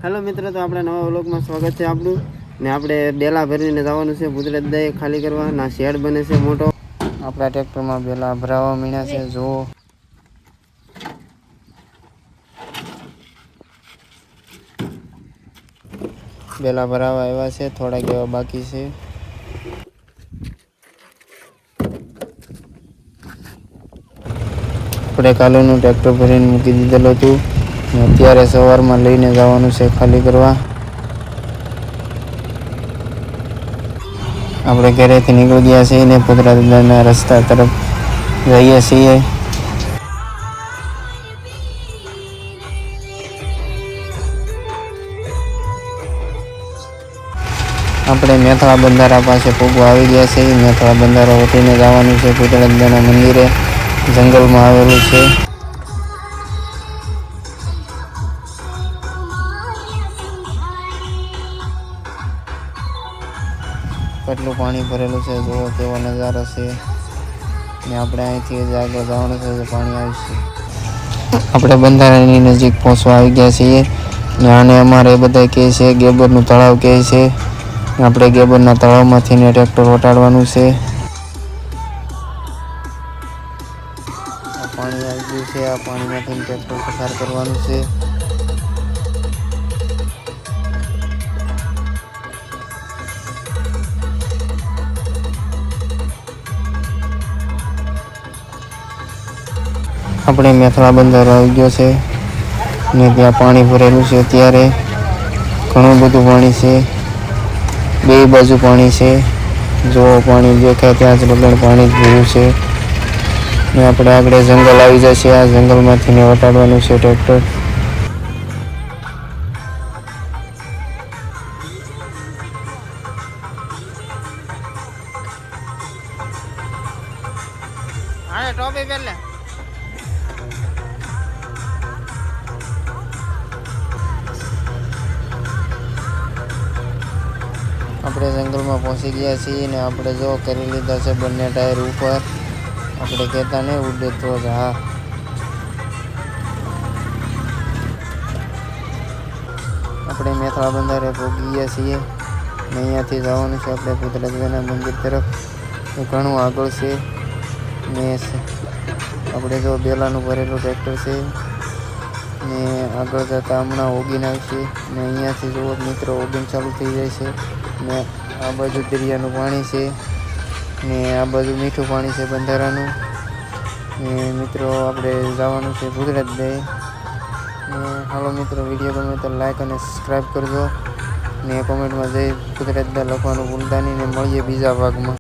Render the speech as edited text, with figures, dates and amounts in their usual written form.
hello મિત્રો, તો આપણે નવા વ્લોગમાં સ્વાગત છે આપણું ને આપણે બેલા ભરીને જવાનું છે ગુજરાત દે ખાલી કરવા ના શેડ બને છે મોટો આપણા ટ્રેક્ટરમાં બેલા ભરાવા મીણ્યા છે જો બેલા ભરાવા આવ્યા છે થોડાક એવા બાકી છે આપણે કાલેનું ટ્રેક્ટર ભરીને મૂકી દીધેલું હતું અત્યારે સવારમાં લઈને જવાનું છે ખાલી કરવા આપણે ઘરેથી નીકળી ગયા છીએ ને પુતરા દાદાના રસ્તા તરફ જઈએ છીએ આપણે મેથળા બંધારા પાસે પૂગવા આવી ગયા છે મેથળા બંધારા વટીને જવાનું છે પુતળા દાદાના મંદિરે જંગલમાં આવેલું છે કેટલું પાણી ભરેલું છે જુઓ કેવો નજારો છે ને આપણે અહીંથી જ આગળ જવાનું છે તો પાણી આવશે આપણે બંધારાની નજીક પહોંચવા આવી ગયા છીએ ને આને અમારે બધા કહે છે ગેબરનું તળાવ કહે છે આપણે ગેબરના તળાવમાંથી ને ટ્રેક્ટર વટાડવાનું છે આ પાણી આવી ગયું છે આ પાણીમાંથી ટ્રેક્ટર પસાર કરવાનું છે આપણે મેથળા બંધારો આવી ગયો છે ને ત્યાં પાણી ભરેલું છે અત્યારે ઘણું બધું પાણી છે બે બાજુ પાણી છે જો પાણી દેખાય ત્યાં જ લગન પાણી જ ભર્યું છે ને આપણે આગળ જંગલ આવી જશે આ જંગલમાંથી ને વટાડવાનું છે ટ્રેક્ટર ટોપી પહેલા આપણે જંગલમાં પહોંચી ગયા છીએ ને આપણે જો કરી લીધા છે બંને ટાયર ઉપર આપણે કહેતા નહીં ઉડે તો જ હા આપણે મેથળા બંધારે પહોંચી ગયા છીએ ને અહીંયાથી જવાનું છે આપણે પુતળા દાદાના મંદિર તરફ ઘણું આગળ છે ને આપણે જો બેલાનું ભરેલું ટ્રેક્ટર છે ને આગળ જતાં હમણાં ઓગીન આવશે ને અહીંયાથી જુઓ મિત્રો ઓગીન ચાલુ થઈ જાય છે ને આ બાજુ દરિયાનું પાણી છે ને આ બાજુ મીઠું પાણી છે બંધારાનું ને મિત્રો આપણે જવાનું છે ગુજરાત દે ને હાલો મિત્રો વિડીયો ગમે તો લાઈક અને સબસ્ક્રાઈબ કરજો ને કોમેન્ટમાં જઈ ગુજરાત દે લખવાનું ભૂલતા નહીં ને મળીએ બીજા ભાગમાં